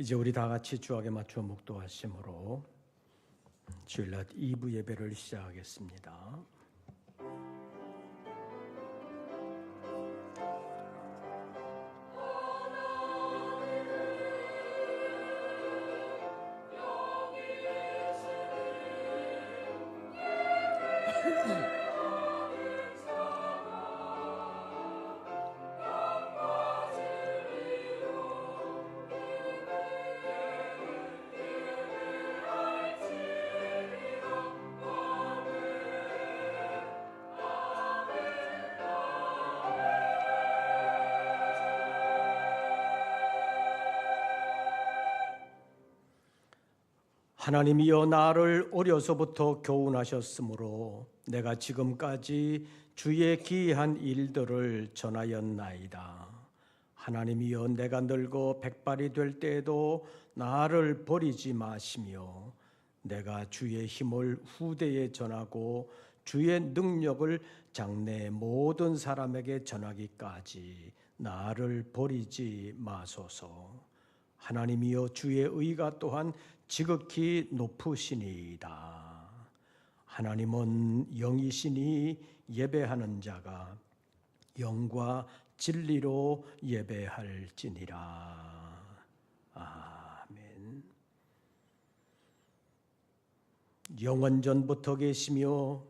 이제 우리 다 같이 주악에 맞춰 묵도하심으로 주일날 2부 예배를 시작하겠습니다. 하나님이여 나를 어려서부터 교훈하셨으므로 내가 지금까지 주의 기이한 일들을 전하였나이다. 하나님이여 내가 늙어 백발이 될 때에도 나를 버리지 마시며 내가 주의 힘을 후대에 전하고 주의 능력을 장래 모든 사람에게 전하기까지 나를 버리지 마소서. 하나님이여 주의 의가 또한 지극히 높으시니이다. 하나님은 영이시니 예배하는 자가 영과 진리로 예배할지니라. 아멘. 영원전부터 계시며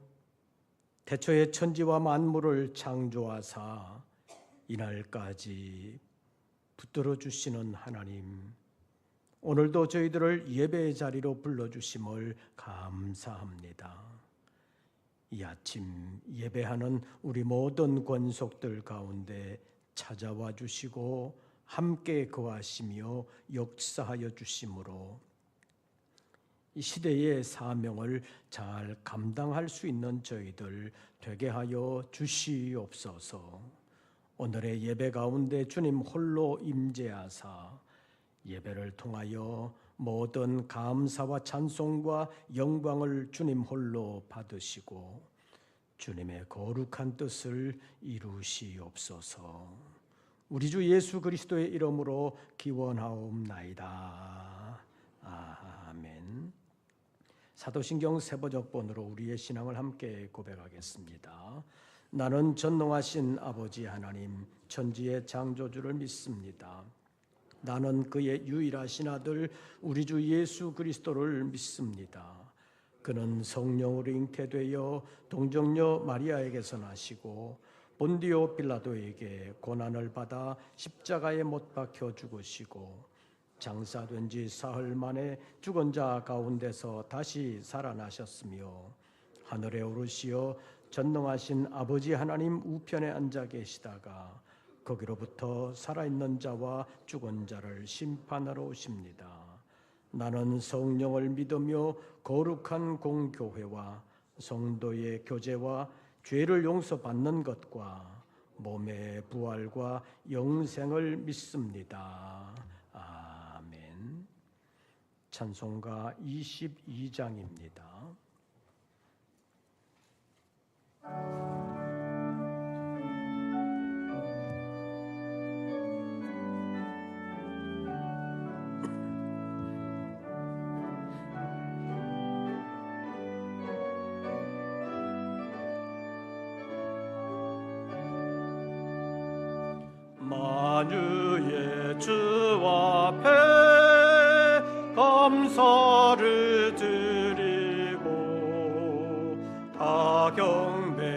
태초에 천지와 만물을 창조하사 이날까지 붙들어 주시는 하나님, 오늘도 저희들을 예배의 자리로 불러주심을 감사합니다. 이 아침 예배하는 우리 모든 권속들 가운데 찾아와 주시고 함께 거하시며 역사하여 주심으로 이 시대의 사명을 잘 감당할 수 있는 저희들 되게 하여 주시옵소서. 오늘의 예배 가운데 주님 홀로 임재하사 예배를 통하여 모든 감사와 찬송과 영광을 주님 홀로 받으시고 주님의 거룩한 뜻을 이루시옵소서. 우리 주 예수 그리스도의 이름으로 기원하옵나이다. 아멘. 사도신경 세번역본으로 우리의 신앙을 함께 고백하겠습니다. 나는 전능하신 아버지 하나님 천지의 창조주를 믿습니다. 나는 그의 유일하신 아들 우리 주 예수 그리스도를 믿습니다. 그는 성령으로 잉태되어 동정녀 마리아에게서 나시고 본디오 빌라도에게 고난을 받아 십자가에 못 박혀 죽으시고 장사된 지 사흘 만에 죽은 자 가운데서 다시 살아나셨으며 하늘에 오르시어 전능하신 아버지 하나님 우편에 앉아 계시다가 거기로부터 살아있는 자와 죽은 자를 심판하러 오십니다. 나는 성령을 믿으며 거룩한 공교회와 성도의 교제와 죄를 용서받는 것과 몸의 부활과 영생을 믿습니다. 아멘. 찬송가 22장입니다. 만유의 주 앞에 감사를 드리고 다 경배하면서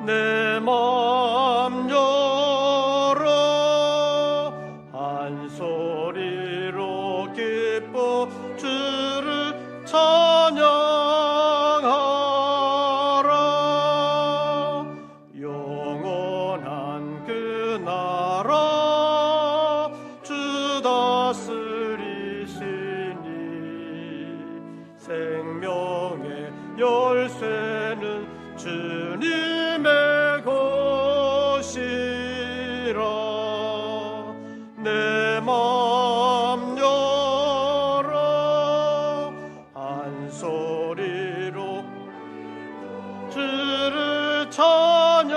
내 맘 열어 한 소리로 기뻐 주를 찬양하라. 영원한 그 나라 주 다스리시니 생명의 열쇠는 주님의 것. 찬양하라.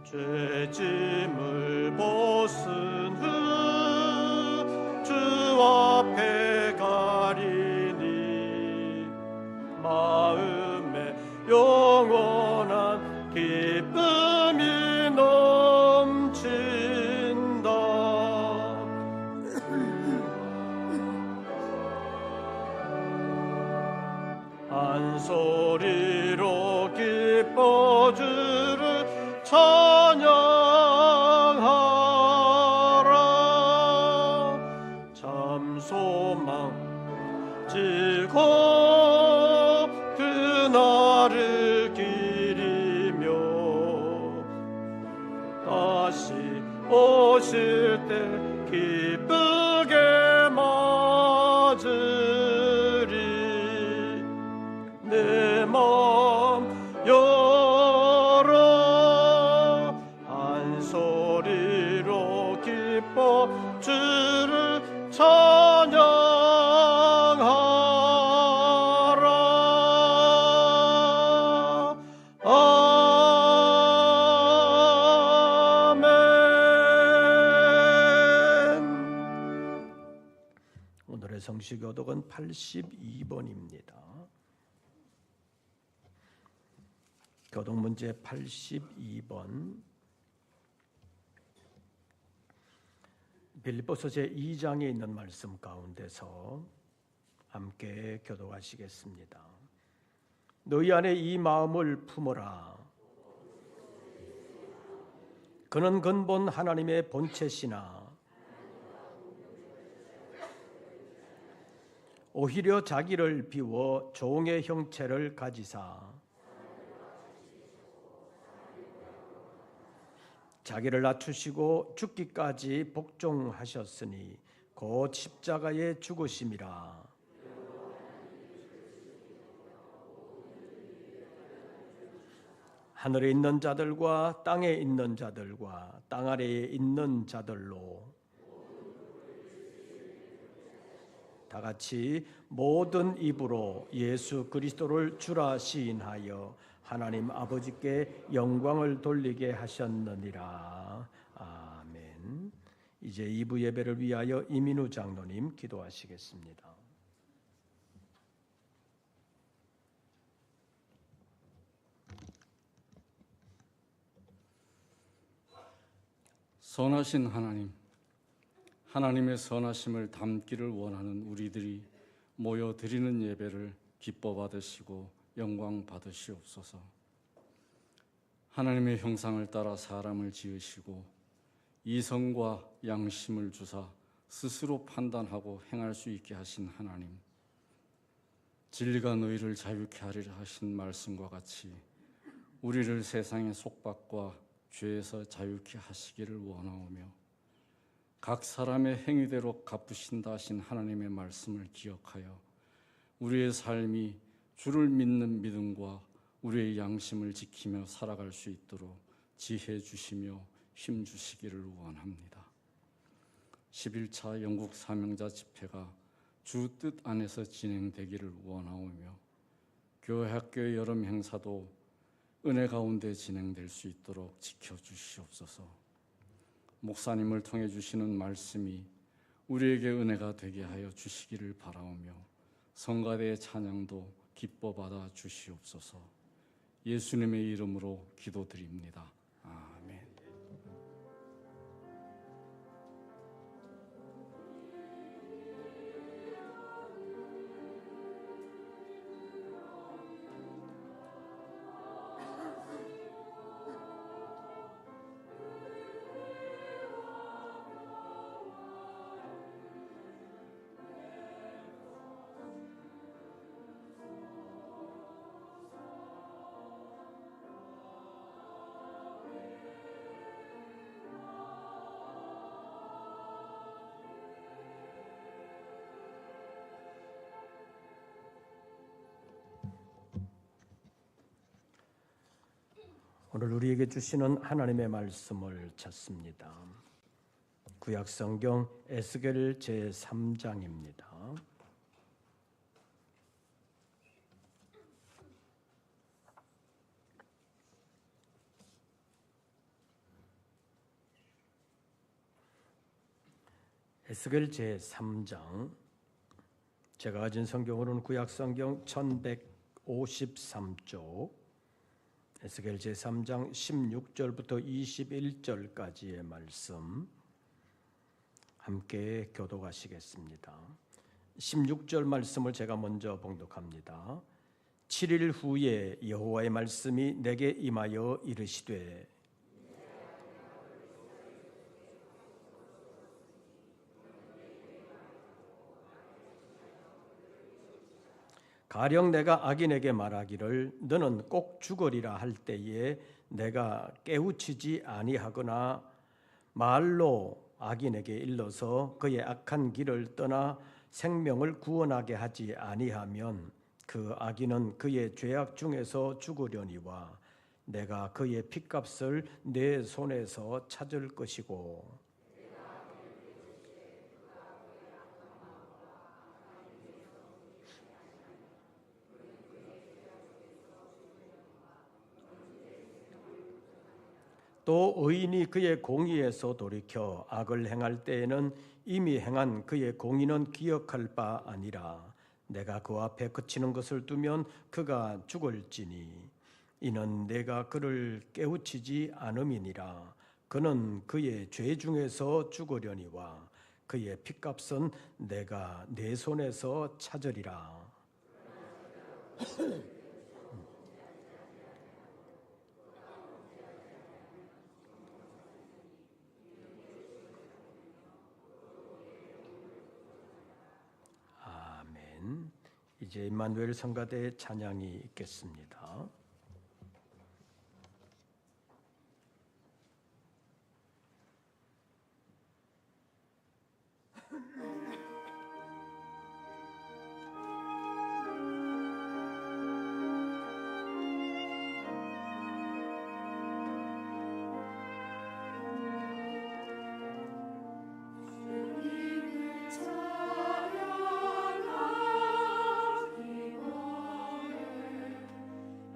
죄짐을 벗은 후 주 앞에 가리니 마음에 영원한 기쁨이 넘친다. 한 소리로 기뻐 주를 찬양하라. 참 소망 지고 그날을 기리며 다시 오실 때 기쁘게 맞으리. 내 마음 열어 한 소리로 기뻐 주를 찬양하라. 아멘. 오늘의 성시 교독은 82번입니다. 교독 문제 82번. 빌립보서 제2장에 있는 말씀 가운데서 함께 교독하시겠습니다. 너희 안에 이 마음을 품어라. 그는 근본 하나님의 본체시나 오히려 자기를 비워 종의 형체를 가지사 자기를 낮추시고 죽기까지 복종하셨으니 곧 십자가에 죽으심이라. 하늘에 있는 자들과 땅에 있는 자들과 땅 아래에 있는 자들로 다 같이 모든 입으로 예수 그리스도를 주라 시인하여 하나님 아버지께 영광을 돌리게 하셨느니라. 아멘. 이제 2부 예배를 위하여 이민우 장로님 기도하시겠습니다. 선하신 하나님, 하나님의 선하심을 담기를 원하는 우리들이 모여 드리는 예배를 기뻐 받으시고 영광 받으시옵소서. 하나님의 형상을 따라 사람을 지으시고 이성과 양심을 주사 스스로 판단하고 행할 수 있게 하신 하나님, 진리가 너희를 자유케 하리라 하신 말씀과 같이 우리를 세상의 속박과 죄에서 자유케 하시기를 원하오며 각 사람의 행위대로 갚으신다 하신 하나님의 말씀을 기억하여 우리의 삶이 주를 믿는 믿음과 우리의 양심을 지키며 살아갈 수 있도록 지혜 주시며 힘 주시기를 원합니다. 11차 영국 사명자 집회가 주 뜻 안에서 진행되기를 원하오며 교회 학교의 여름 행사도 은혜 가운데 진행될 수 있도록 지켜주시옵소서. 목사님을 통해 주시는 말씀이 우리에게 은혜가 되게 하여 주시기를 바라오며 성가대의 찬양도 기뻐 받아 주시옵소서. 예수님의 이름으로 기도드립니다. 아멘. 오늘 우리에게 주시는 하나님의 말씀을 찾습니다. 구약성경 에스겔 제3장입니다. 에스겔 제3장, 제가 가진 성경으로는 구약성경 1153쪽, 에스겔 제3장 16절부터 21절까지의 말씀 함께 교독하시겠습니다. 16절 말씀을 제가 먼저 봉독합니다. 7일 후에 여호와의 말씀이 내게 임하여 이르시되 가령 내가 악인에게 말하기를 너는 꼭 죽으리라 할 때에 내가 깨우치지 아니하거나 말로 악인에게 일러서 그의 악한 길을 떠나 생명을 구원하게 하지 아니하면 그 악인은 그의 죄악 중에서 죽으려니와 내가 그의 핏값을 내 손에서 찾을 것이고 또 의인이 그의 공의에서 돌이켜 악을 행할 때에는 이미 행한 그의 공의는 기억할 바 아니라 내가 그 앞에 그치는 것을 두면 그가 죽을지니 이는 내가 그를 깨우치지 않음이니라. 그는 그의 죄 중에서 죽으려니와 그의 핏값은 내가 내 손에서 찾으리라. 이제 임마누엘 성가대 찬양이 있겠습니다.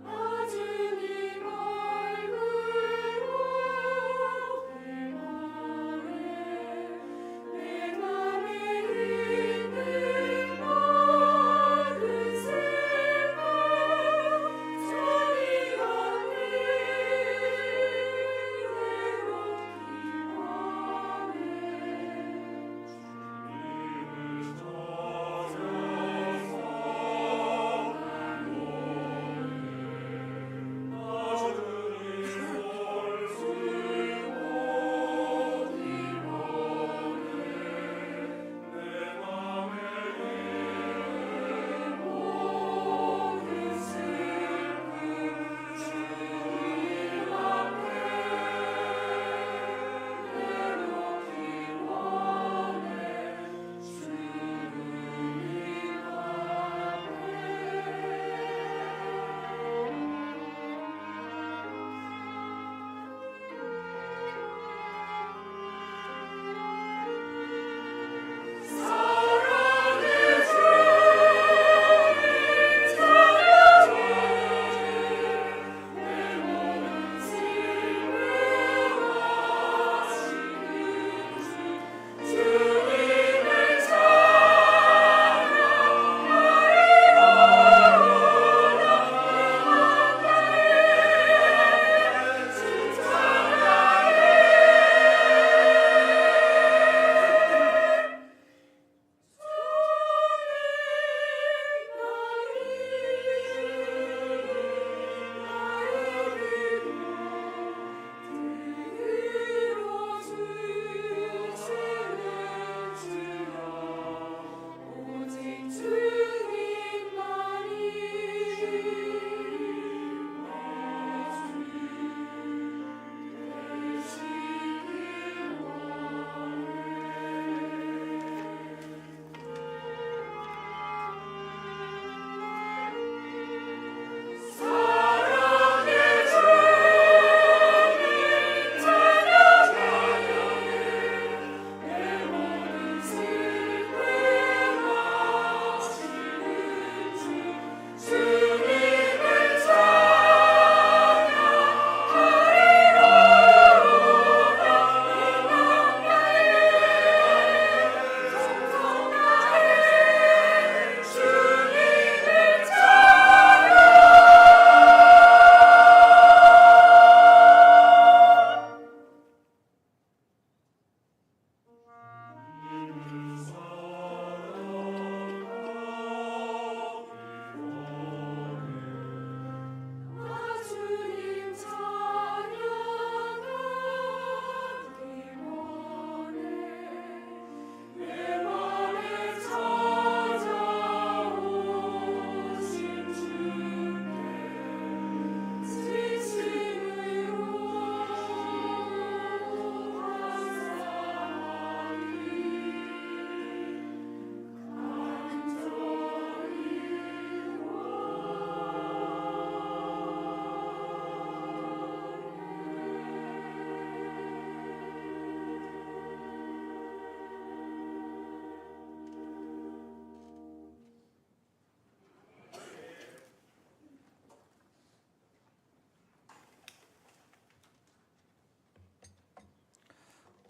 아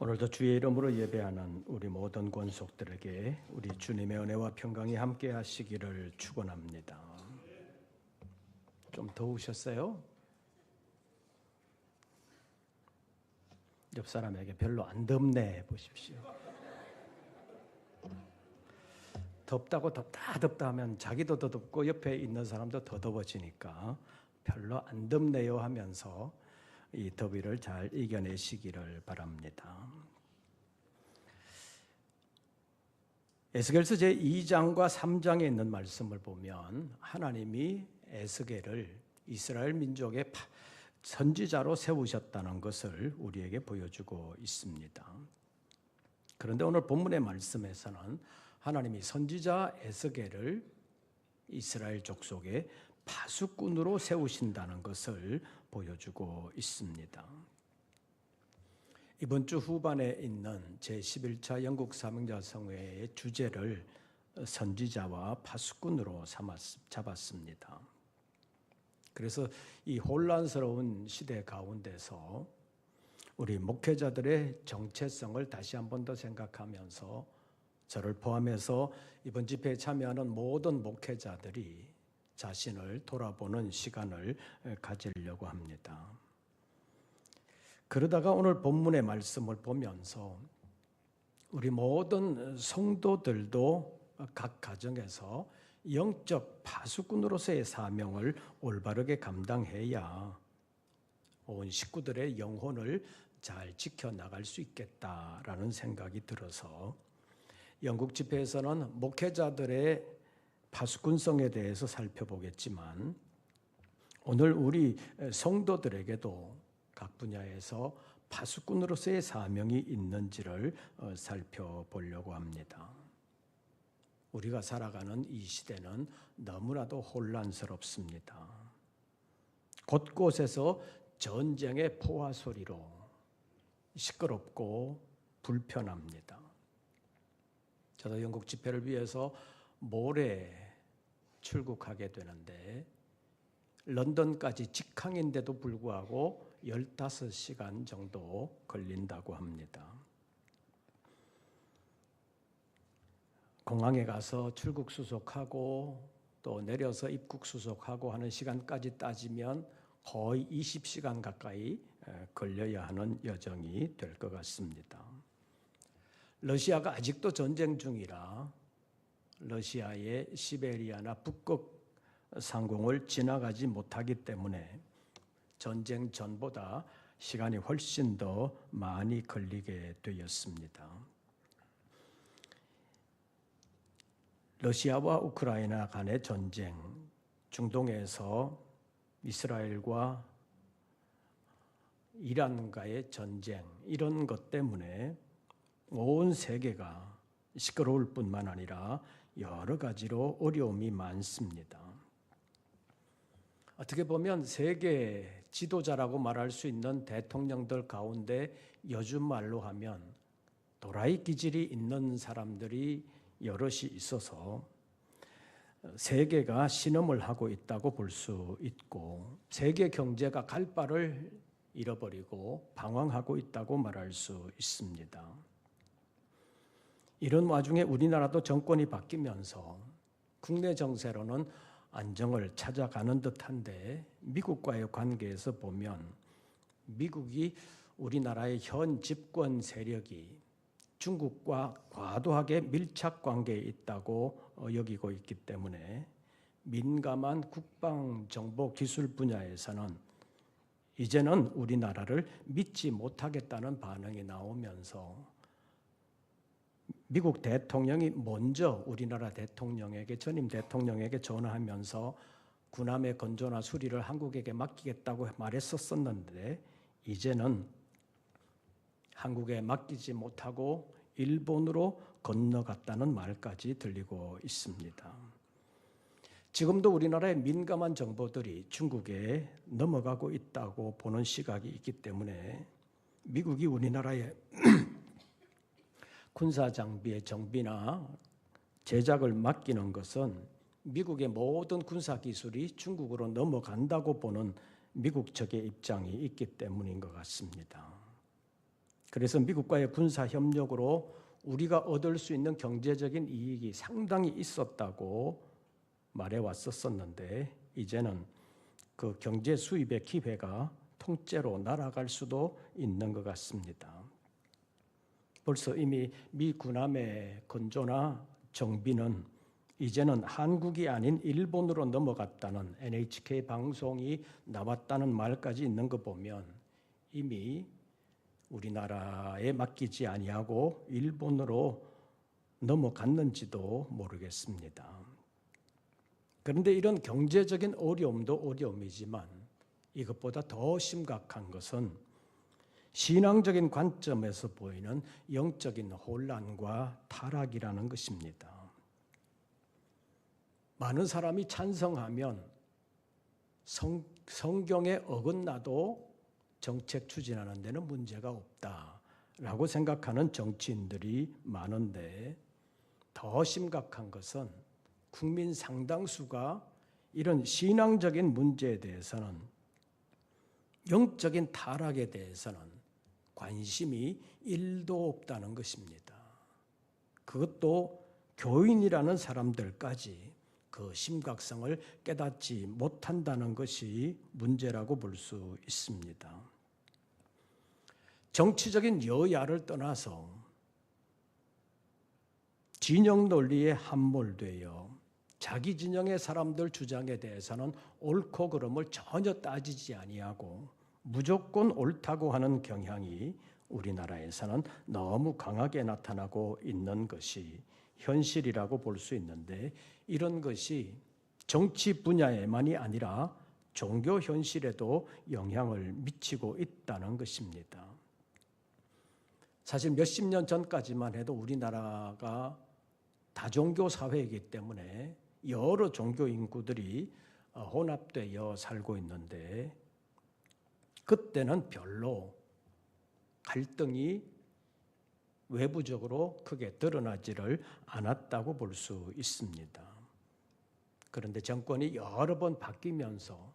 오늘도 주의 이름으로 예배하는 우리 모든 권속들에게 우리 주님의 은혜와 평강이 함께 하시기를 축원합니다. 좀 더우셨어요? 옆 사람에게 별로 안 덥네 보십시오. 덥다 하면 자기도 더 덥고 옆에 있는 사람도 더 더워지니까 별로 안 덥네요 하면서 이 더위를 잘 이겨내시기를 바랍니다. 에스겔서 제2장과 3장에 있는 말씀을 보면 하나님이 에스겔을 이스라엘 민족의 선지자로 세우셨다는 것을 우리에게 보여주고 있습니다. 그런데 오늘 본문의 말씀에서는 하나님이 선지자 에스겔을 이스라엘 족속의 파수꾼으로 세우신다는 것을 보여주고 있습니다. 이번 주 후반에 있는 제11차 영국 사명자 성회의 주제를 선지자와 파수꾼으로 잡았습니다. 그래서 이 혼란스러운 시대 가운데서 우리 목회자들의 정체성을 다시 한 번 더 생각하면서 저를 포함해서 이번 집회에 참여하는 모든 목회자들이 자신을 돌아보는 시간을 가지려고 합니다. 그러다가 오늘 본문의 말씀을 보면서 우리 모든 성도들도 각 가정에서 영적 파수꾼으로서의 사명을 올바르게 감당해야 온 식구들의 영혼을 잘 지켜나갈 수 있겠다라는 생각이 들어서 영국 집회에서는 목회자들의 파수꾼성에 대해서 살펴보겠지만 오늘 우리 성도들에게도 각 분야에서 파수꾼으로서의 사명이 있는지를 살펴보려고 합니다. 우리가 살아가는 이 시대는 너무나도 혼란스럽습니다. 곳곳에서 전쟁의 포화 소리로 시끄럽고 불편합니다. 저도 영국 집회를 위해서 모레 출국하게 되는데 런던까지 직항인데도 불구하고 15시간 정도 걸린다고 합니다. 공항에 가서 출국 수속하고 또 내려서 입국 수속하고 하는 시간까지 따지면 거의 20시간 가까이 걸려야 하는 여정이 될 것 같습니다. 러시아가 아직도 전쟁 중이라 러시아의 시베리아나 북극 상공을 지나가지 못하기 때문에 전쟁 전보다 시간이 훨씬 더 많이 걸리게 되었습니다. 러시아와 우크라이나 간의 전쟁, 중동에서 이스라엘과 이란과의 전쟁, 이런 것 때문에 온 세계가 시끄러울 뿐만 아니라 여러 가지로 어려움이 많습니다. 어떻게 보면 세계 지도자라고 말할 수 있는 대통령들 가운데 요즘 말로 하면 도라이 기질이 있는 사람들이 여럿이 있어서 세계가 신음을 하고 있다고 볼 수 있고 세계 경제가 갈 바를 잃어버리고 방황하고 있다고 말할 수 있습니다. 이런 와중에 우리나라도 정권이 바뀌면서 국내 정세로는 안정을 찾아가는 듯한데 미국과의 관계에서 보면 미국이 우리나라의 현 집권 세력이 중국과 과도하게 밀착 관계에 있다고 여기고 있기 때문에 민감한 국방 정보 기술 분야에서는 이제는 우리나라를 믿지 못하겠다는 반응이 나오면서 미국 대통령이 먼저 우리나라 대통령에게 전임 대통령에게 전화하면서 군함의 건조나 수리를 한국에게 맡기겠다고 말했었는데 이제는 한국에 맡기지 못하고 일본으로 건너갔다는 말까지 들리고 있습니다. 지금도 우리나라의 민감한 정보들이 중국에 넘어가고 있다고 보는 시각이 있기 때문에 미국이 우리나라의 군사 장비의 정비나 제작을 맡기는 것은 미국의 모든 군사 기술이 중국으로 넘어간다고 보는 미국 측의 입장이 있기 때문인 것 같습니다. 그래서 미국과의 군사 협력으로 우리가 얻을 수 있는 경제적인 이익이 상당히 있었다고 말해 왔었는데 이제는 그 경제 수입의 기회가 통째로 날아갈 수도 있는 것 같습니다. 벌써 이미 미 군함의 건조나 정비는 이제는 한국이 아닌 일본으로 넘어갔다는 NHK 방송이 나왔다는 말까지 있는 거 보면 이미 우리나라에 맡기지 아니하고 일본으로 넘어갔는지도 모르겠습니다. 그런데 이런 경제적인 어려움도 어려움이지만 이것보다 더 심각한 것은 신앙적인 관점에서 보이는 영적인 혼란과 타락이라는 것입니다. 많은 사람이 찬성하면 성경에 어긋나도 정책 추진하는 데는 문제가 없다라고 생각하는 정치인들이 많은데 더 심각한 것은 국민 상당수가 이런 신앙적인 문제에 대해서는 영적인 타락에 대해서는 관심이 1도 없다는 것입니다. 그것도 교인이라는 사람들까지 그 심각성을 깨닫지 못한다는 것이 문제라고 볼 수 있습니다. 정치적인 여야를 떠나서 진영 논리에 함몰되어 자기 진영의 사람들 주장에 대해서는 옳고 그름을 전혀 따지지 아니하고 무조건 옳다고 하는 경향이 우리나라에서는 너무 강하게 나타나고 있는 것이 현실이라고 볼 수 있는데 이런 것이 정치 분야에만이 아니라 종교 현실에도 영향을 미치고 있다는 것입니다. 사실 몇십 년 전까지만 해도 우리나라가 다종교 사회이기 때문에 여러 종교 인구들이 혼합되어 살고 있는데 그때는 별로 갈등이 외부적으로 크게 드러나지를 않았다고 볼 수 있습니다. 그런데 정권이 여러 번 바뀌면서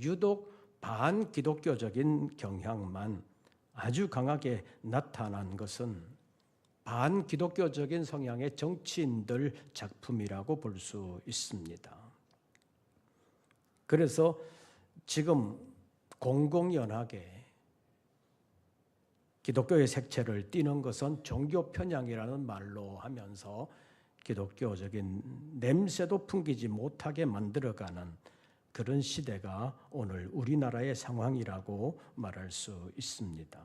유독 반기독교적인 경향만 아주 강하게 나타난 것은 반기독교적인 성향의 정치인들 작품이라고 볼 수 있습니다. 그래서 지금 공공연하게 기독교의 색채를 띠는 것은 종교 편향이라는 말로 하면서 기독교적인 냄새도 풍기지 못하게 만들어가는 그런 시대가 오늘 우리나라의 상황이라고 말할 수 있습니다.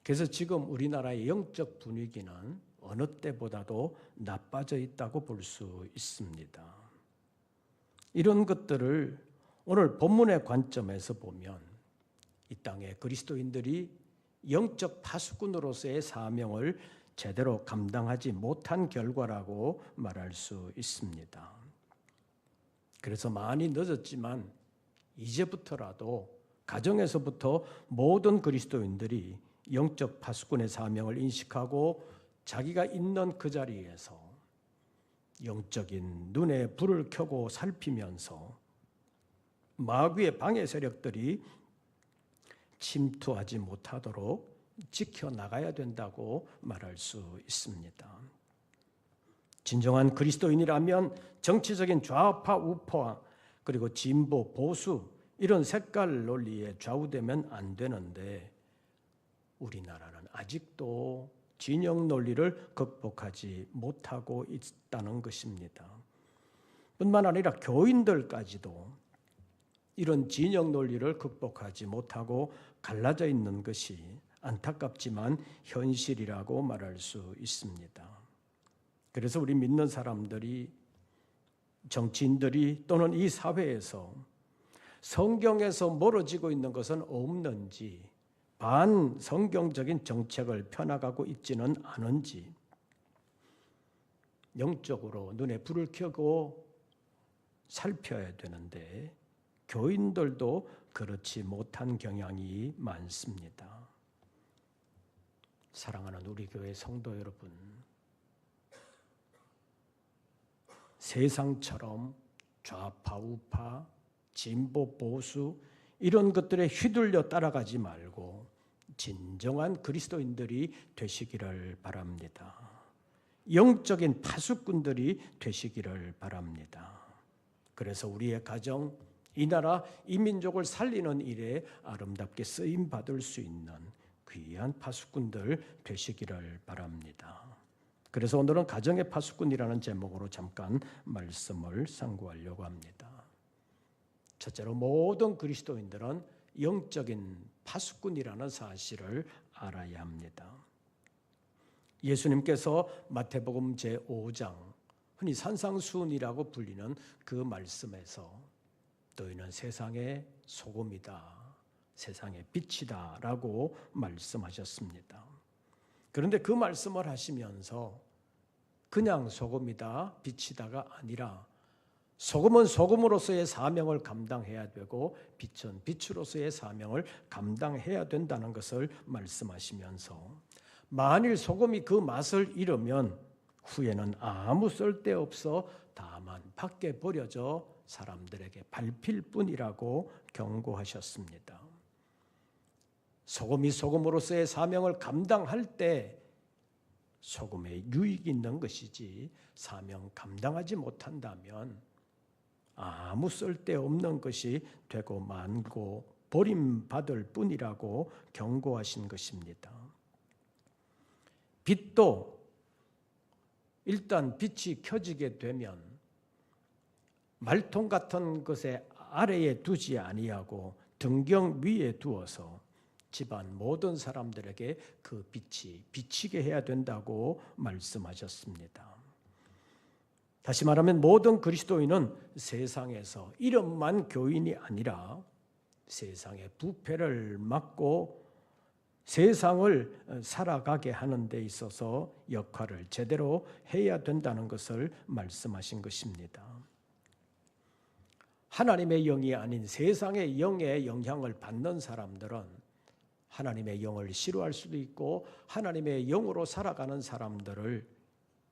그래서 지금 우리나라의 영적 분위기는 어느 때보다도 나빠져 있다고 볼 수 있습니다. 이런 것들을 오늘 본문의 관점에서 보면 이 땅의 그리스도인들이 영적 파수꾼으로서의 사명을 제대로 감당하지 못한 결과라고 말할 수 있습니다. 그래서 많이 늦었지만 이제부터라도 가정에서부터 모든 그리스도인들이 영적 파수꾼의 사명을 인식하고 자기가 있는 그 자리에서 영적인 눈에 불을 켜고 살피면서 마귀의 방해 세력들이 침투하지 못하도록 지켜나가야 된다고 말할 수 있습니다. 진정한 그리스도인이라면 정치적인 좌파 우파 그리고 진보 보수 이런 색깔 논리에 좌우되면 안 되는데 우리나라는 아직도 진영 논리를 극복하지 못하고 있다는 것입니다. 뿐만 아니라 교인들까지도 이런 진영 논리를 극복하지 못하고 갈라져 있는 것이 안타깝지만 현실이라고 말할 수 있습니다. 그래서 우리 믿는 사람들이 정치인들이 또는 이 사회에서 성경에서 멀어지고 있는 것은 없는지 반성경적인 정책을 펴나가고 있지는 않은지 영적으로 눈에 불을 켜고 살펴야 되는데 교인들도 그렇지 못한 경향이 많습니다. 사랑하는 우리 교회 성도 여러분, 세상처럼 좌파 우파 진보 보수 이런 것들에 휘둘려 따라가지 말고 진정한 그리스도인들이 되시기를 바랍니다. 영적인 파수꾼들이 되시기를 바랍니다. 그래서 우리의 가정, 이 나라, 이 민족을 살리는 일에 아름답게 쓰임 받을 수 있는 귀한 파수꾼들 되시기를 바랍니다. 그래서 오늘은 가정의 파수꾼이라는 제목으로 잠깐 말씀을 상고하려고 합니다. 첫째로 모든 그리스도인들은 영적인 파수꾼이라는 사실을 알아야 합니다. 예수님께서 마태복음 제5장 흔히 산상수훈이라고 불리는 그 말씀에서 너희는 세상의 소금이다, 세상의 빛이다 라고 말씀하셨습니다. 그런데 그 말씀을 하시면서 그냥 소금이다, 빛이다가 아니라 소금은 소금으로서의 사명을 감당해야 되고 빛은 빛으로서의 사명을 감당해야 된다는 것을 말씀하시면서 만일 소금이 그 맛을 잃으면 후에는 아무 쓸데없어 다만 밖에 버려져 사람들에게 밟힐 뿐이라고 경고하셨습니다. 소금이 소금으로서의 사명을 감당할 때 소금에 유익이 있는 것이지 사명 감당하지 못한다면 아무 쓸데없는 것이 되고 말고 버림받을 뿐이라고 경고하신 것입니다. 빛도 일단 빛이 켜지게 되면 말통 같은 것에 아래에 두지 아니하고 등경 위에 두어서 집안 모든 사람들에게 그 빛이 비치게 해야 된다고 말씀하셨습니다. 다시 말하면 모든 그리스도인은 세상에서 이름만 교인이 아니라 세상의 부패를 막고 세상을 살아가게 하는 데 있어서 역할을 제대로 해야 된다는 것을 말씀하신 것입니다. 하나님의 영이 아닌 세상의 영의 영향을 받는 사람들은 하나님의 영을 싫어할 수도 있고 하나님의 영으로 살아가는 사람들을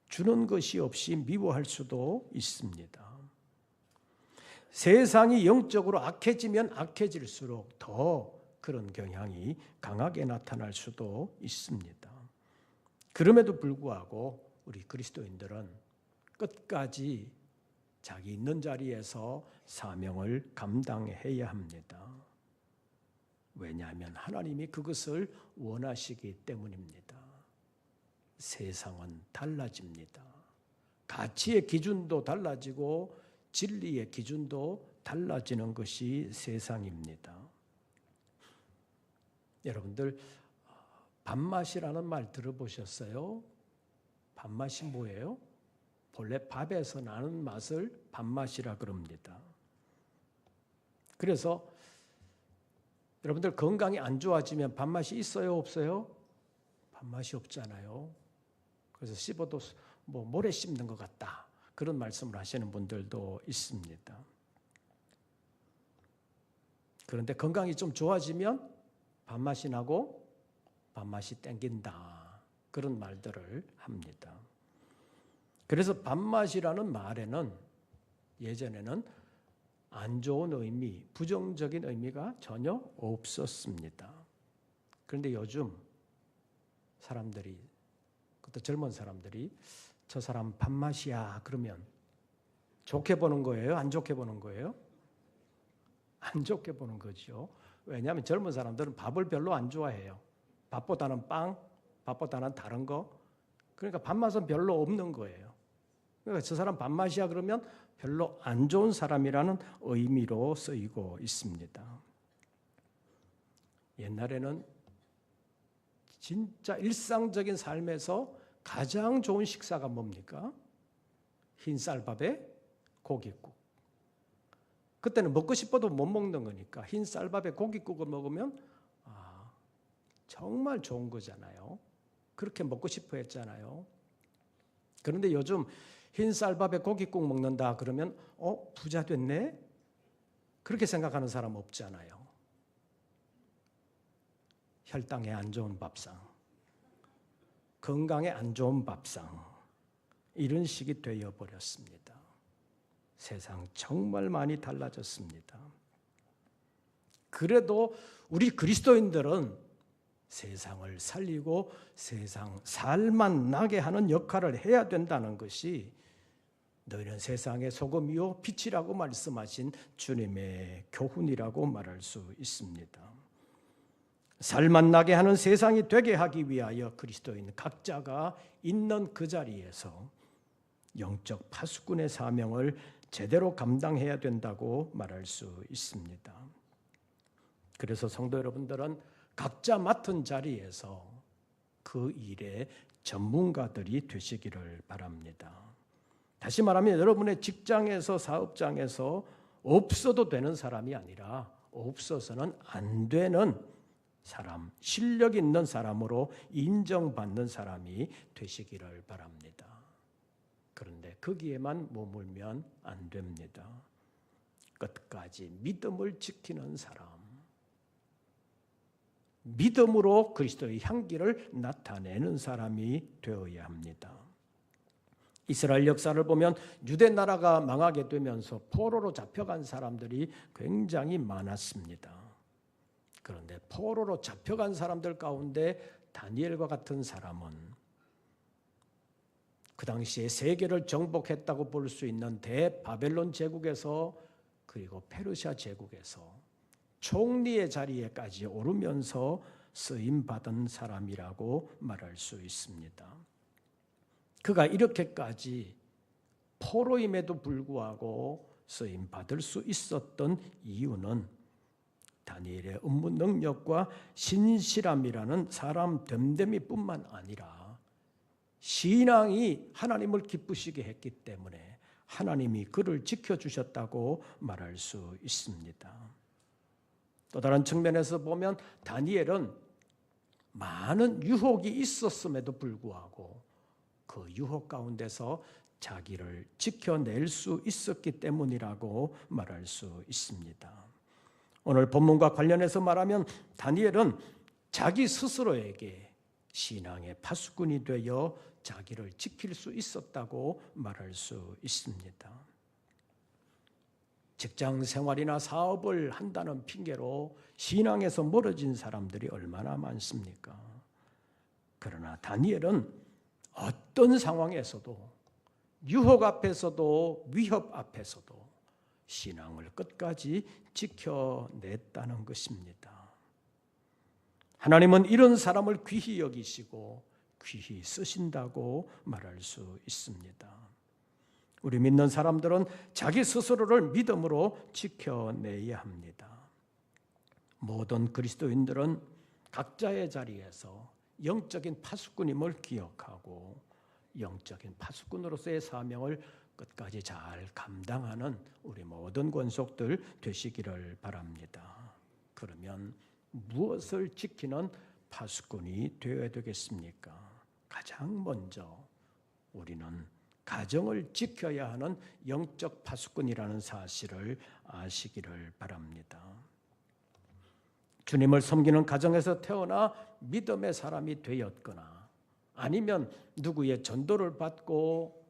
주는 것이 없이 미워할 수도 있습니다. 세상이 영적으로 악해지면 악해질수록 더 그런 경향이 강하게 나타날 수도 있습니다. 그럼에도 불구하고 우리 그리스도인들은 끝까지 자기 있는 자리에서 사명을 감당해야 합니다. 왜냐하면 하나님이 그것을 원하시기 때문입니다. 세상은 달라집니다. 가치의 기준도 달라지고 진리의 기준도 달라지는 것이 세상입니다. 여러분들 밥맛이라는 말 들어보셨어요? 밥맛이 뭐예요? 본래 밥에서 나는 맛을 밥맛이라 그럽니다. 그래서 여러분들 건강이 안 좋아지면 밥맛이 있어요, 없어요? 밥맛이 없잖아요. 그래서 씹어도 모래 씹는 것 같다. 그런 말씀을 하시는 분들도 있습니다. 그런데 건강이 좀 좋아지면 밥맛이 나고 밥맛이 땡긴다. 그런 말들을 합니다. 그래서 밥맛이라는 말에는 예전에는 안 좋은 의미, 부정적인 의미가 전혀 없었습니다. 그런데 요즘 사람들이, 그것도 젊은 사람들이 저 사람 밥맛이야 그러면 좋게 보는 거예요? 안 좋게 보는 거예요? 안 좋게 보는 거죠. 왜냐하면 젊은 사람들은 밥을 별로 안 좋아해요. 밥보다는 빵, 밥보다는 다른 거. 그러니까 밥맛은 별로 없는 거예요. 그러니까 저 사람 밥맛이야 그러면 별로 안 좋은 사람이라는 의미로 쓰이고 있습니다. 옛날에는 진짜 일상적인 삶에서 가장 좋은 식사가 뭡니까? 흰쌀밥에 고깃국. 그때는 먹고 싶어도 못 먹는 거니까 흰쌀밥에 고깃국을 먹으면 정말 좋은 거잖아요. 그렇게 먹고 싶어 했잖아요. 그런데 요즘 흰쌀밥에 고깃국 먹는다 그러면 부자 됐네? 그렇게 생각하는 사람 없잖아요. 혈당에 안 좋은 밥상, 건강에 안 좋은 밥상, 이런 식이 되어버렸습니다. 세상 정말 많이 달라졌습니다. 그래도 우리 그리스도인들은 세상을 살리고 세상 살만 나게 하는 역할을 해야 된다는 것이 너희는 세상의 소금이요 빛이라고 말씀하신 주님의 교훈이라고 말할 수 있습니다. 살만 나게 하는 세상이 되게 하기 위하여 그리스도인 각자가 있는 그 자리에서 영적 파수꾼의 사명을 제대로 감당해야 된다고 말할 수 있습니다. 그래서 성도 여러분들은 각자 맡은 자리에서 그 일의 전문가들이 되시기를 바랍니다. 다시 말하면 여러분의 직장에서 사업장에서 없어도 되는 사람이 아니라 없어서는 안 되는 사람, 실력 있는 사람으로 인정받는 사람이 되시기를 바랍니다. 그런데 거기에만 머물면 안 됩니다. 끝까지 믿음을 지키는 사람, 믿음으로 그리스도의 향기를 나타내는 사람이 되어야 합니다. 이스라엘 역사를 보면 유대 나라가 망하게 되면서 포로로 잡혀간 사람들이 굉장히 많았습니다. 그런데 포로로 잡혀간 사람들 가운데 다니엘과 같은 사람은 그 당시에 세계를 정복했다고 볼 수 있는 대바벨론 제국에서 그리고 페르시아 제국에서 총리의 자리에까지 오르면서 쓰임받은 사람이라고 말할 수 있습니다. 그가 이렇게까지 포로임에도 불구하고 쓰임받을 수 있었던 이유는 다니엘의 업무 능력과 신실함이라는 사람 됨됨이뿐만 아니라 신앙이 하나님을 기쁘시게 했기 때문에 하나님이 그를 지켜주셨다고 말할 수 있습니다. 또 다른 측면에서 보면 다니엘은 많은 유혹이 있었음에도 불구하고 그 유혹 가운데서 자기를 지켜낼 수 있었기 때문이라고 말할 수 있습니다. 오늘 본문과 관련해서 말하면 다니엘은 자기 스스로에게 신앙의 파수꾼이 되어 자기를 지킬 수 있었다고 말할 수 있습니다. 직장 생활이나 사업을 한다는 핑계로 신앙에서 멀어진 사람들이 얼마나 많습니까? 그러나 다니엘은 어떤 상황에서도 유혹 앞에서도 위협 앞에서도 신앙을 끝까지 지켜냈다는 것입니다. 하나님은 이런 사람을 귀히 여기시고 귀히 쓰신다고 말할 수 있습니다. 우리 믿는 사람들은 자기 스스로를 믿음으로 지켜내야 합니다. 모든 그리스도인들은 각자의 자리에서 영적인 파수꾼임을 기억하고 영적인 파수꾼으로서의 사명을 끝까지 잘 감당하는 우리 모든 권속들 되시기를 바랍니다. 그러면 무엇을 지키는 파수꾼이 되어야 되겠습니까? 가장 먼저 우리는 가정을 지켜야 하는 영적 파수꾼이라는 사실을 아시기를 바랍니다. 주님을 섬기는 가정에서 태어나 믿음의 사람이 되었거나 아니면 누구의 전도를 받고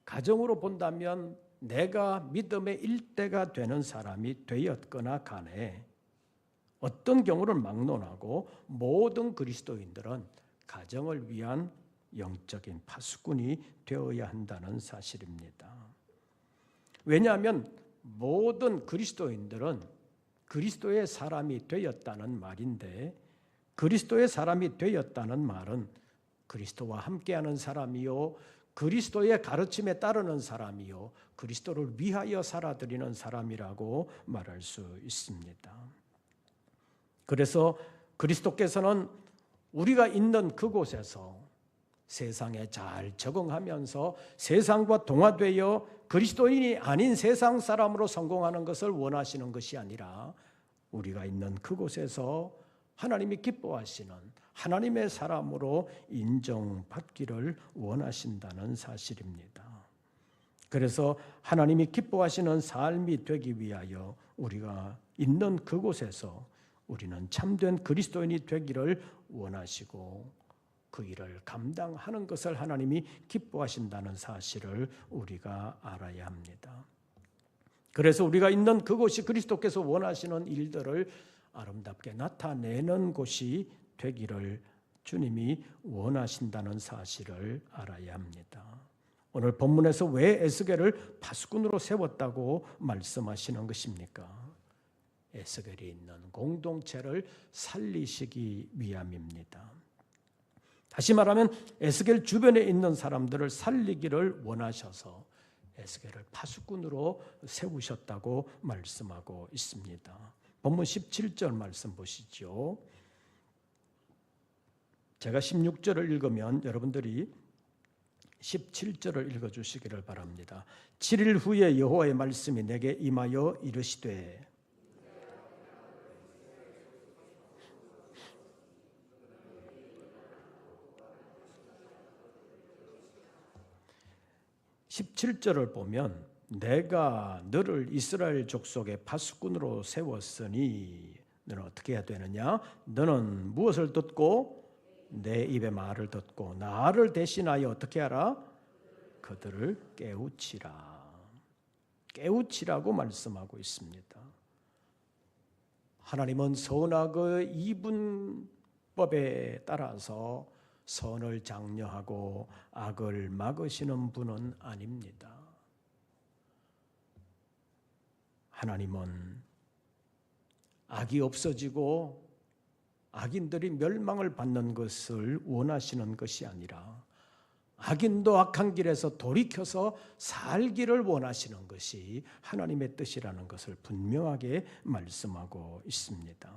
가정으로 본다면 내가 믿음의 일대가 되는 사람이 되었거나 간에 어떤 경우를 막론하고 모든 그리스도인들은 가정을 위한 영적인 파수꾼이 되어야 한다는 사실입니다. 왜냐하면 모든 그리스도인들은 그리스도의 사람이 되었다는 말인데 그리스도의 사람이 되었다는 말은 그리스도와 함께하는 사람이요 그리스도의 가르침에 따르는 사람이요 그리스도를 위하여 살아드리는 사람이라고 말할 수 있습니다. 그래서 그리스도께서는 우리가 있는 그곳에서 세상에 잘 적응하면서 세상과 동화되어 그리스도인이 아닌 세상 사람으로 성공하는 것을 원하시는 것이 아니라 우리가 있는 그곳에서 하나님이 기뻐하시는 하나님의 사람으로 인정받기를 원하신다는 사실입니다. 그래서 하나님이 기뻐하시는 삶이 되기 위하여 우리가 있는 그곳에서 우리는 참된 그리스도인이 되기를 원하시고 그 일을 감당하는 것을 하나님이 기뻐하신다는 사실을 우리가 알아야 합니다. 그래서 우리가 있는 그곳이 그리스도께서 원하시는 일들을 아름답게 나타내는 곳이 되기를 주님이 원하신다는 사실을 알아야 합니다. 오늘 본문에서 왜 에스겔을 파수꾼으로 세웠다고 말씀하시는 것입니까? 에스겔이 있는 공동체를 살리시기 위함입니다. 다시 말하면 에스겔 주변에 있는 사람들을 살리기를 원하셔서 에스겔을 파수꾼으로 세우셨다고 말씀하고 있습니다. 본문 17절 말씀 보시죠. 제가 16절을 읽으면 여러분들이 17절을 읽어주시기를 바랍니다. 7일 후에 여호와의 말씀이 내게 임하여 이르시되 17절을 보면 내가 너를 이스라엘 족속의 파수꾼으로 세웠으니 너는 어떻게 해야 되느냐? 너는 무엇을 듣고 내 입의 말을 듣고 나를 대신하여 어떻게 하라? 그들을 깨우치라. 깨우치라고 말씀하고 있습니다. 하나님은 선악의 이분법에 따라서 선을 장려하고 악을 막으시는 분은 아닙니다. 하나님은 악이 없어지고 악인들이 멸망을 받는 것을 원하시는 것이 아니라 악인도 악한 길에서 돌이켜서 살기를 원하시는 것이 하나님의 뜻이라는 것을 분명하게 말씀하고 있습니다.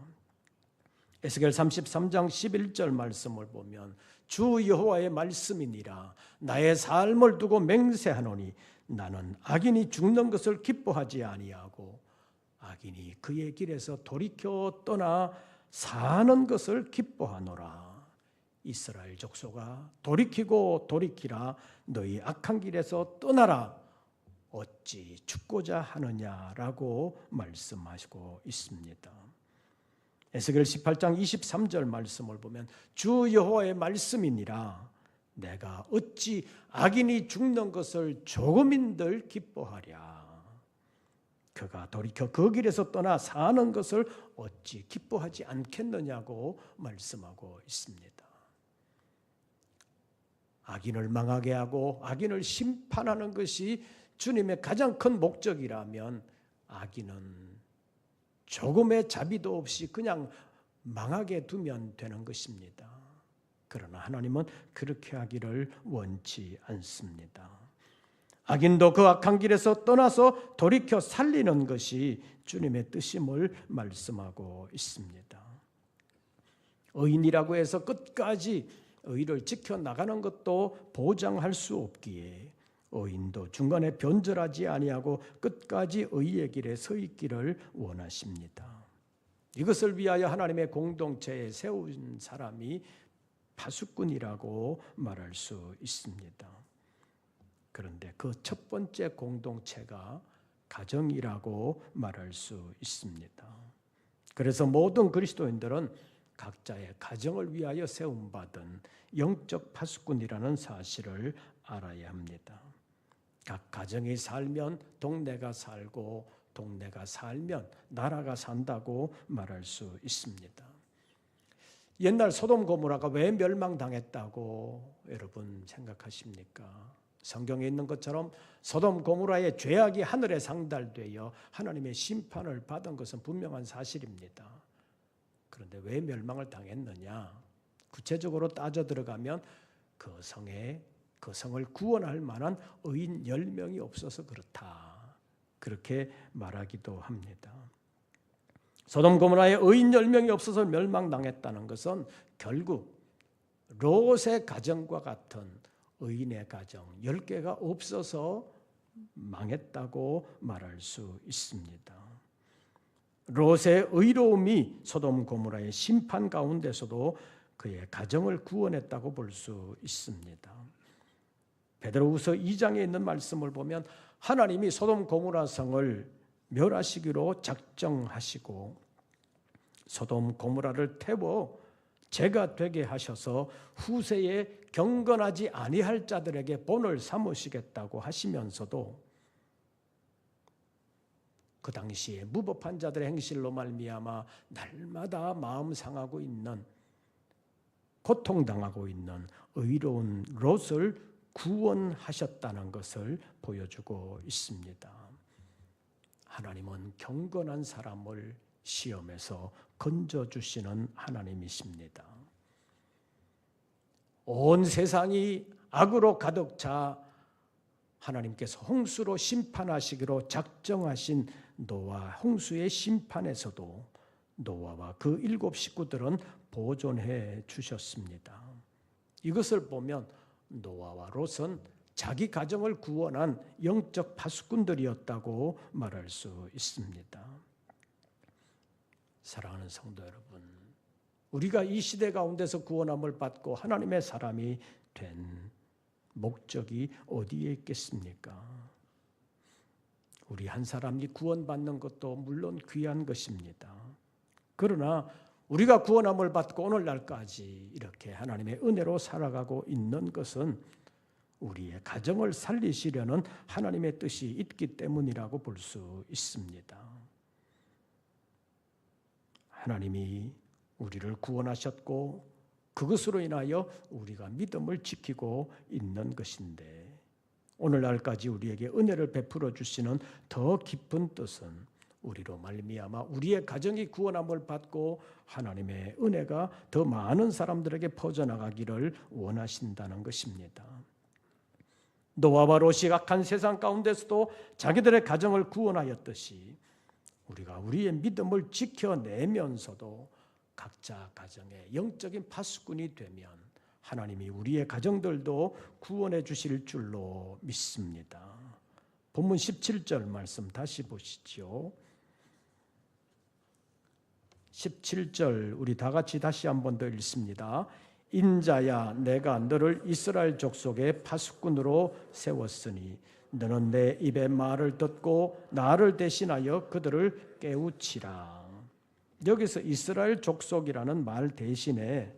에스겔 33장 11절 말씀을 보면 주 여호와의 말씀이니라 나의 삶을 두고 맹세하노니 나는 악인이 죽는 것을 기뻐하지 아니하고 악인이 그의 길에서 돌이켜 떠나 사는 것을 기뻐하노라. 이스라엘 족속아 돌이키고 돌이키라. 너희 악한 길에서 떠나라. 어찌 죽고자 하느냐라고 말씀하시고 있습니다. 에스겔 18장 23절 말씀을 보면 주 여호와의 말씀이니라 내가 어찌 악인이 죽는 것을 조금인들 기뻐하랴. 그가 돌이켜 그 길에서 떠나 사는 것을 어찌 기뻐하지 않겠느냐고 말씀하고 있습니다. 악인을 망하게 하고 악인을 심판하는 것이 주님의 가장 큰 목적이라면 악인은 조금의 자비도 없이 그냥 망하게 두면 되는 것입니다. 그러나 하나님은 그렇게 하기를 원치 않습니다. 악인도 그 악한 길에서 떠나서 돌이켜 살리는 것이 주님의 뜻임을 말씀하고 있습니다. 의인이라고 해서 끝까지 의를 지켜나가는 것도 보장할 수 없기에 의인도 중간에 변절하지 아니하고 끝까지 의의 길에 서 있기를 원하십니다. 이것을 위하여 하나님의 공동체에 세운 사람이 파수꾼이라고 말할 수 있습니다. 그런데 그 첫 번째 공동체가 가정이라고 말할 수 있습니다. 그래서 모든 그리스도인들은 각자의 가정을 위하여 세움받은 영적 파수꾼이라는 사실을 알아야 합니다. 각 가정이 살면 동네가 살고 동네가 살면 나라가 산다고 말할 수 있습니다. 옛날 소돔 고모라가 왜 멸망당했다고 여러분 생각하십니까? 성경에 있는 것처럼 소돔 고모라의 죄악이 하늘에 상달되어 하나님의 심판을 받은 것은 분명한 사실입니다. 그런데 왜 멸망을 당했느냐? 구체적으로 따져 들어가면 그 성을 구원할 만한 의인 10명이 없어서 그렇다. 그렇게 말하기도 합니다. 소돔 고모라의 의인 10명이 없어서 멸망당했다는 것은 결국 롯의 가정과 같은 의인의 가정 10개가 없어서 망했다고 말할 수 있습니다. 롯의 의로움이 소돔 고모라의 심판 가운데서도 그의 가정을 구원했다고 볼 수 있습니다. 베드로후서 2장에 있는 말씀을 보면 하나님이 소돔 고모라 성을 멸하시기로 작정하시고 소돔 고모라를 태워 죄가 되게 하셔서 후세에 경건하지 아니할 자들에게 본을 삼으시겠다고 하시면서도 그 당시에 무법한 자들의 행실로 말미암아 날마다 마음 상하고 있는, 고통당하고 있는 의로운 롯을 구원하셨다는 것을 보여주고 있습니다. 하나님은 경건한 사람을 시험에서 건져주시는 하나님이십니다. 온 세상이 악으로 가득 차 하나님께서 홍수로 심판하시기로 작정하신 노아 홍수의 심판에서도 노아와 그 7 식구들은 보존해 주셨습니다. 이것을 보면 노아와 롯은 자기 가정을 구원한 영적 파수꾼들이었다고 말할 수 있습니다. 사랑하는 성도 여러분, 우리가 이 시대 가운데서 구원함을 받고 하나님의 사람이 된 목적이 어디에 있겠습니까? 우리 한 사람이 구원받는 것도 물론 귀한 것입니다. 그러나 우리가 구원함을 받고 오늘날까지 이렇게 하나님의 은혜로 살아가고 있는 것은 우리의 가정을 살리시려는 하나님의 뜻이 있기 때문이라고 볼 수 있습니다. 하나님이 우리를 구원하셨고 그것으로 인하여 우리가 믿음을 지키고 있는 것인데, 오늘날까지 우리에게 은혜를 베풀어 주시는 더 깊은 뜻은 우리로 말미암아 우리의 가정이 구원함을 받고 하나님의 은혜가 더 많은 사람들에게 퍼져나가기를 원하신다는 것입니다. 노아와 롯이 악한 세상 가운데서도 자기들의 가정을 구원하였듯이 우리가 우리의 믿음을 지켜내면서도 각자 가정의 영적인 파수꾼이 되면 하나님이 우리의 가정들도 구원해 주실 줄로 믿습니다. 본문 17절 말씀 다시 보시죠. 17절 우리 다 같이 다시 한 번 더 읽습니다. 인자야, 내가 너를 이스라엘 족속의 파수꾼으로 세웠으니 너는 내 입의 말을 듣고 나를 대신하여 그들을 깨우치라. 여기서 이스라엘 족속이라는 말 대신에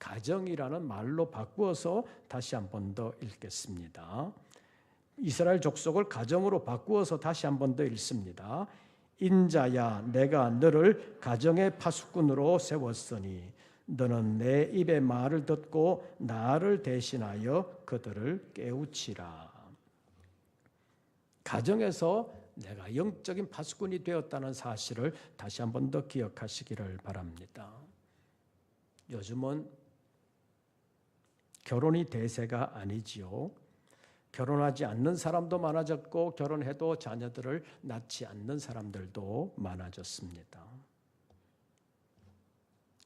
가정이라는 말로 바꾸어서 다시 한 번 더 읽겠습니다. 이스라엘 족속을 가정으로 바꾸어서 다시 한 번 더 읽습니다. 인자야, 내가 너를 가정의 파수꾼으로 세웠으니 너는 내 입의 말을 듣고 나를 대신하여 그들을 깨우치라. 가정에서 내가 영적인 파수꾼이 되었다는 사실을 다시 한 번 더 기억하시기를 바랍니다. 요즘은 결혼이 대세가 아니지요. 결혼하지 않는 사람도 많아졌고 결혼해도 자녀들을 낳지 않는 사람들도 많아졌습니다.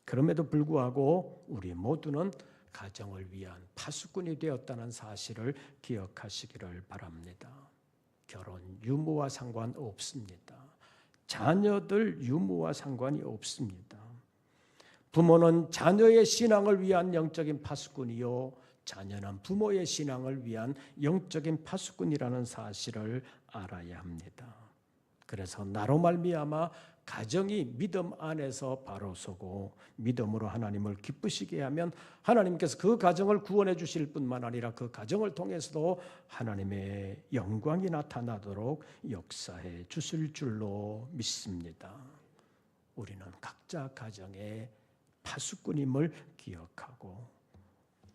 그럼에도 불구하고 우리 모두는 가정을 위한 파수꾼이 되었다는 사실을 기억하시기를 바랍니다. 결혼 유무와 상관없습니다. 자녀들 유무와 상관이 없습니다. 부모는 자녀의 신앙을 위한 영적인 파수꾼이요, 자녀는 부모의 신앙을 위한 영적인 파수꾼이라는 사실을 알아야 합니다. 그래서 나로 말미암아 가정이 믿음 안에서 바로 서고 믿음으로 하나님을 기쁘시게 하면 하나님께서 그 가정을 구원해 주실 뿐만 아니라 그 가정을 통해서도 하나님의 영광이 나타나도록 역사해 주실 줄로 믿습니다. 우리는 각자 가정의 파수꾼임을 기억하고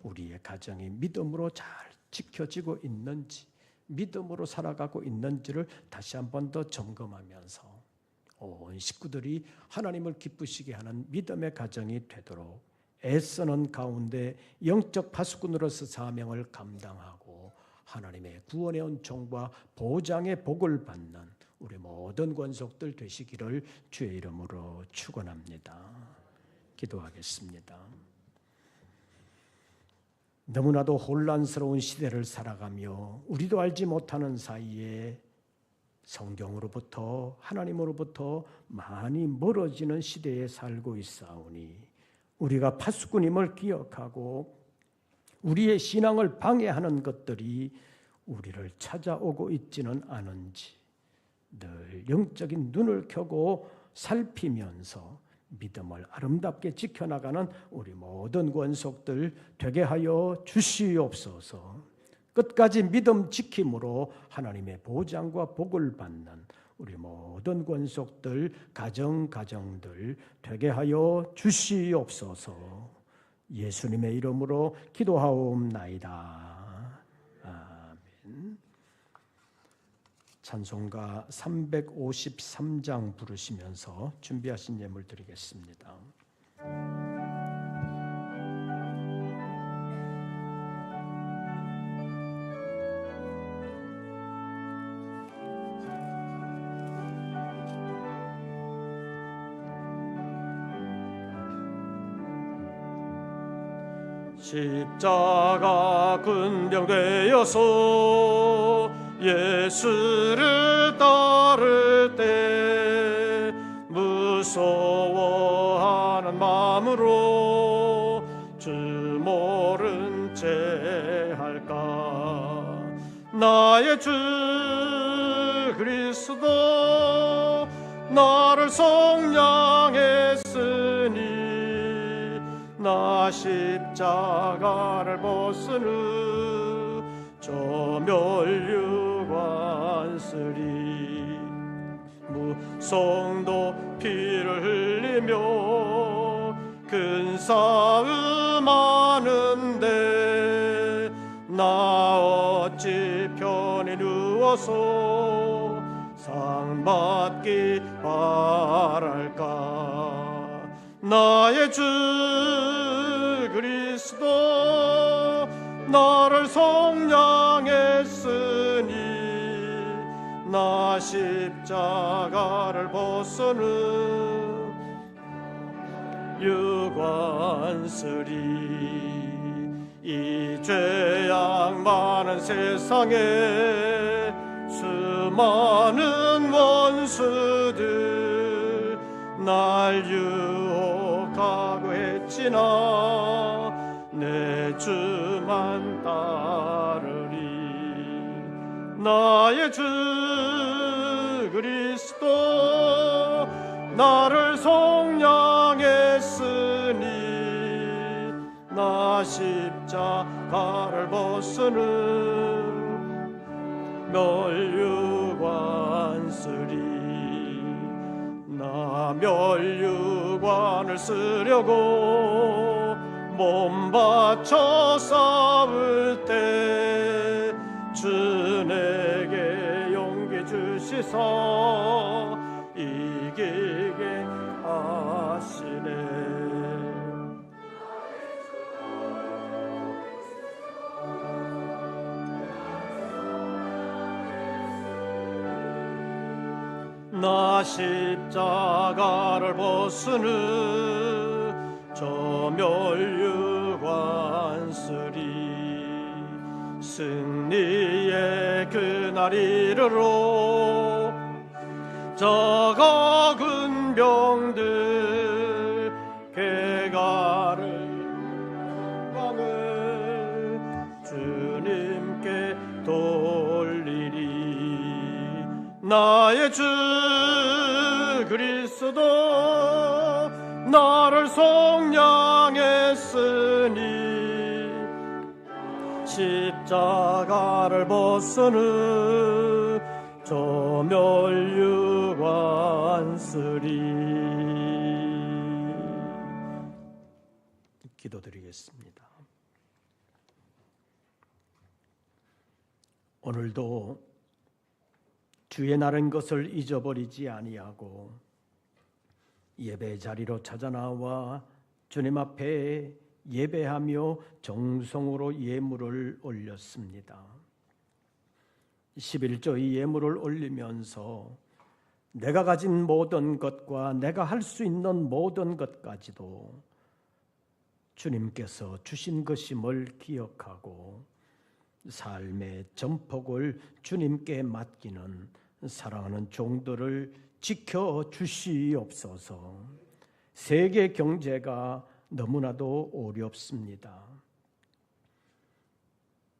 우리의 가정이 믿음으로 잘 지켜지고 있는지, 믿음으로 살아가고 있는지를 다시 한 번 더 점검하면서 온 식구들이 하나님을 기쁘시게 하는 믿음의 가정이 되도록 애쓰는 가운데 영적 파수꾼으로서 사명을 감당하고 하나님의 구원해온 종과 보장의 복을 받는 우리 모든 권속들 되시기를 주의 이름으로 축원합니다. 기도하겠습니다. 너무나도 혼란스러운 시대를 살아가며 우리도 알지 못하는 사이에 성경으로부터 하나님으로부터 많이 멀어지는 시대에 살고 있사오니 우리가 파수꾼임을 기억하고 우리의 신앙을 방해하는 것들이 우리를 찾아오고 있지는 않은지 늘 영적인 눈을 켜고 살피면서 믿음을 아름답게 지켜나가는 우리 모든 권속들 되게 하여 주시옵소서. 끝까지 믿음 지킴으로 하나님의 보장과 복을 받는 우리 모든 권속들, 가정들 되게 하여 주시옵소서. 예수님의 이름으로 기도하옵나이다. 아멘. 찬송가 353장 부르시면서 준비하신 예물 드리겠습니다. 십자가 군병되어서 예수를 따를 때 무서워하는 마음으로 주 모른 채 할까. 나의 주 그리스도 나를 속량했으니 나 십자가를 벗으느 저 멸류관쓰리. 무성도 피를 흘리며 근싸움하는데 나 어찌 편히 누워서 상 받기 바랄까. 나의 주 그리스도 나를 속량했으니 나 십자가를 벗으는 유관쓰리. 이 죄악 많은 세상에 수많은 원수들 날 유혹하고 했지나 내 주만 따르리. 나의 주 그리스도 나를 속량했으니 나 십자가를 벗으는 멸류관쓰리. 나 멸류관을 쓰려고 몸 바쳐 싸울 때 주 내게 용기 주시사 이기게 하시네. 나 십자가를 벗으는 저 멸류관쓰리. 승리의 그날 이르러 저 거군 병들 개가를 왕을 주님께 돌리리. 나의 주 그리스도 나를 속량했으니 십자가를 벗으는 저 멸류관쓰리. 기도드리겠습니다. 오늘도 주의 날은 것을 잊어버리지 아니하고 예배 자리로 찾아나와 주님 앞에 예배하며 정성으로 예물을 올렸습니다. 11조의 예물을 올리면서 내가 가진 모든 것과 내가 할 수 있는 모든 것까지도 주님께서 주신 것임을 기억하고 삶의 전폭을 주님께 맡기는 사랑하는 종들을 지켜 주시옵소서. 세계 경제가 너무나도 어렵습니다.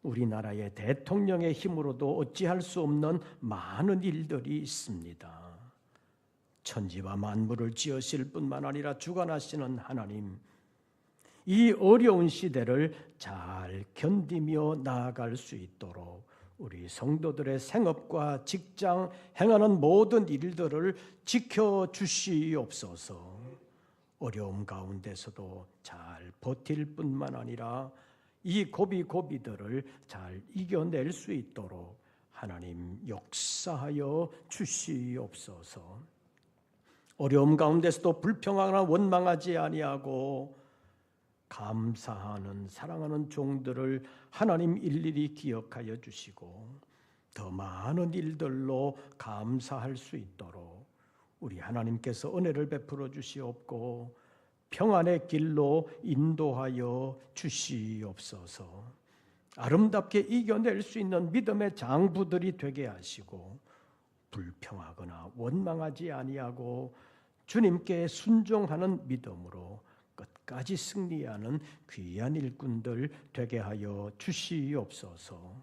우리나라의 대통령의 힘으로도 어찌할 수 없는 많은 일들이 있습니다. 천지와 만물을 지으실 뿐만 아니라 주관하시는 하나님, 이 어려운 시대를 잘 견디며 나아갈 수 있도록 우리 성도들의 생업과 직장 행하는 모든 일들을 지켜주시옵소서. 어려움 가운데서도 잘 버틸 뿐만 아니라 이 고비고비들을 잘 이겨낼 수 있도록 하나님 역사하여 주시옵소서. 어려움 가운데서도 불평하거나 원망하지 아니하고 감사하는 사랑하는 종들을 하나님 일일이 기억하여 주시고 더 많은 일들로 감사할 수 있도록 우리 하나님께서 은혜를 베풀어 주시옵고 평안의 길로 인도하여 주시옵소서. 아름답게 이겨낼 수 있는 믿음의 장부들이 되게 하시고 불평하거나 원망하지 아니하고 주님께 순종하는 믿음으로 끝까지 승리하는 귀한 일꾼들 되게 하여 주시옵소서.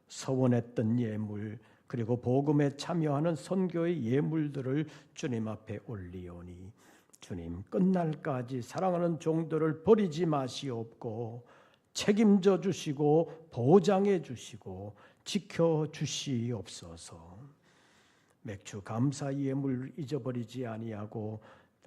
서원했던 예물 그리고 복음에 참여하는 선교의 예물들을 주님 앞에 올리오니 주님 끝날까지 사랑하는 종들을 버리지 마시옵고 책임져 주시고 보장해 주시고 지켜 주시옵소서. 맥주 감사 예물 잊어버리지 아니하고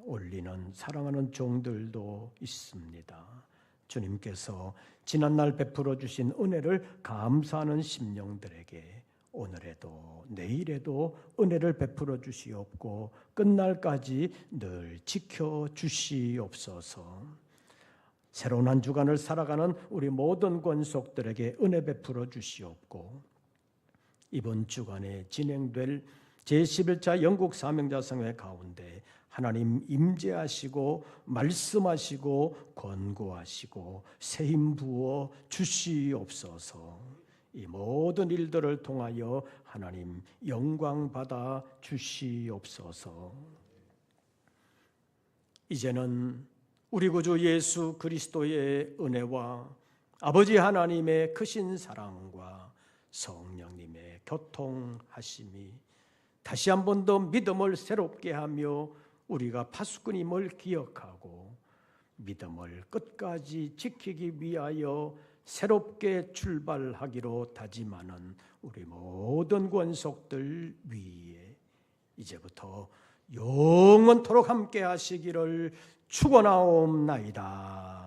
올리는 사랑하는 종들도 있습니다. 주님께서 지난날 베풀어 주신 은혜를 감사하는 심령들에게 오늘에도 내일에도 은혜를 베풀어 주시옵고 끝날까지 늘 지켜 주시옵소서. 새로운 한 주간을 살아가는 우리 모든 권속들에게 은혜 베풀어 주시옵고 이번 주간에 진행될 제11차 영국 사명자 성회 가운데 하나님 임재하시고 말씀하시고 권고하시고 새 힘 부어 주시옵소서. 이 모든 일들을 통하여 하나님 영광 받아 주시옵소서. 이제는 우리 구주 예수 그리스도의 은혜와 아버지 하나님의 크신 사랑과 성령님의 교통하심이 다시 한 번 더 믿음을 새롭게 하며 우리가 파수꾼임을 기억하고 믿음을 끝까지 지키기 위하여 새롭게 출발하기로 다짐하는 우리 모든 권속들 위에 이제부터 영원토록 함께 하시기를 축원하옵나이다.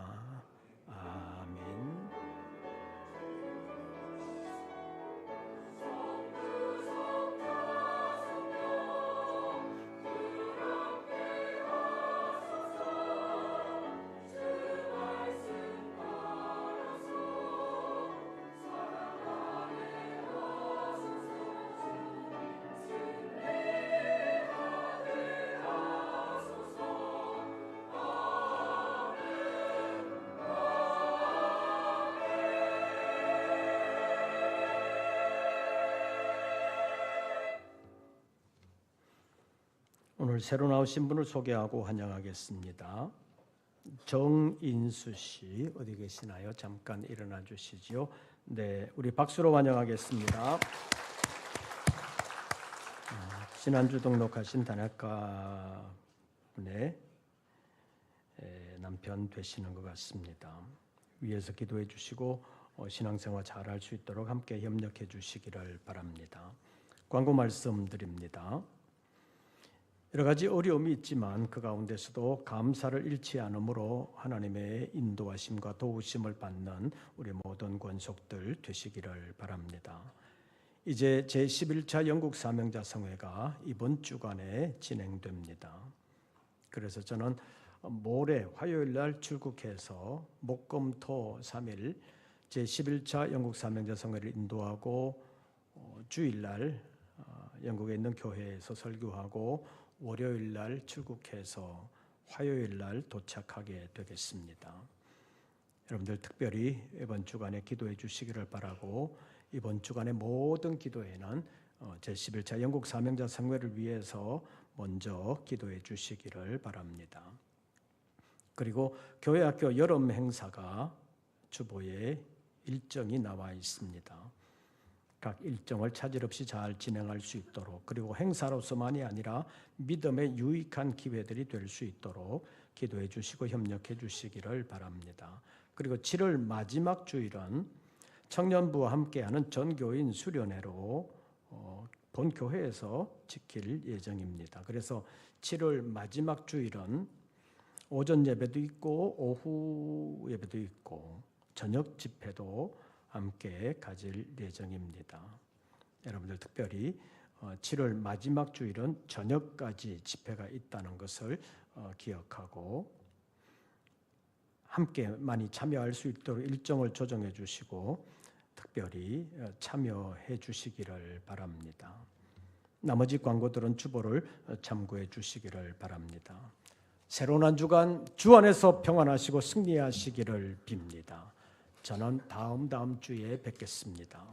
오늘 새로 나오신 분을 소개하고 환영하겠습니다. 정인수 씨 어디 계시나요? 잠깐 일어나 주시죠. 네, 우리 박수로 환영하겠습니다. 지난주 등록하신 단학가 분의 남편 되시는 것 같습니다. 위에서 기도해 주시고 신앙생활 잘할 수 있도록 함께 협력해 주시기를 바랍니다. 광고 말씀드립니다. 여러 가지 어려움이 있지만 그 가운데서도 감사를 잃지 않으므로 하나님의 인도하심과 도우심을 받는 우리 모든 권속들 되시기를 바랍니다. 이제 제11차 영국 사명자 성회가 이번 주간에 진행됩니다. 그래서 저는 모레 화요일 날 출국해서 목금토 3일 제11차 영국 사명자 성회를 인도하고 주일 날 영국에 있는 교회에서 설교하고 월요일 날 출국해서 화요일 날 도착하게 되겠습니다. 여러분들 특별히 이번 주간에 기도해 주시기를 바라고 이번 주간의 모든 기도에는 제11차 영국 사명자 성회를 위해서 먼저 기도해 주시기를 바랍니다. 그리고 교회학교 여름 행사가 주보에 일정이 나와 있습니다. 각 일정을 차질 없이 잘 진행할 수 있도록 그리고 행사로서만이 아니라 믿음의 유익한 기회들이 될 수 있도록 기도해 주시고 협력해 주시기를 바랍니다. 그리고 7월 마지막 주일은 청년부와 함께하는 전교인 수련회로 본 교회에서 지킬 예정입니다. 그래서 7월 마지막 주일은 오전 예배도 있고 오후 예배도 있고 저녁 집회도 함께 가질 예정입니다. 여러분들 특별히 7월 마지막 주일은 저녁까지 집회가 있다는 것을 기억하고 함께 많이 참여할 수 있도록 일정을 조정해 주시고 특별히 참여해 주시기를 바랍니다. 나머지 광고들은 주보를 참고해 주시기를 바랍니다. 새로운 한 주간 주 안에서 평안하시고 승리하시기를 빕니다. 저는 다음 주에 뵙겠습니다.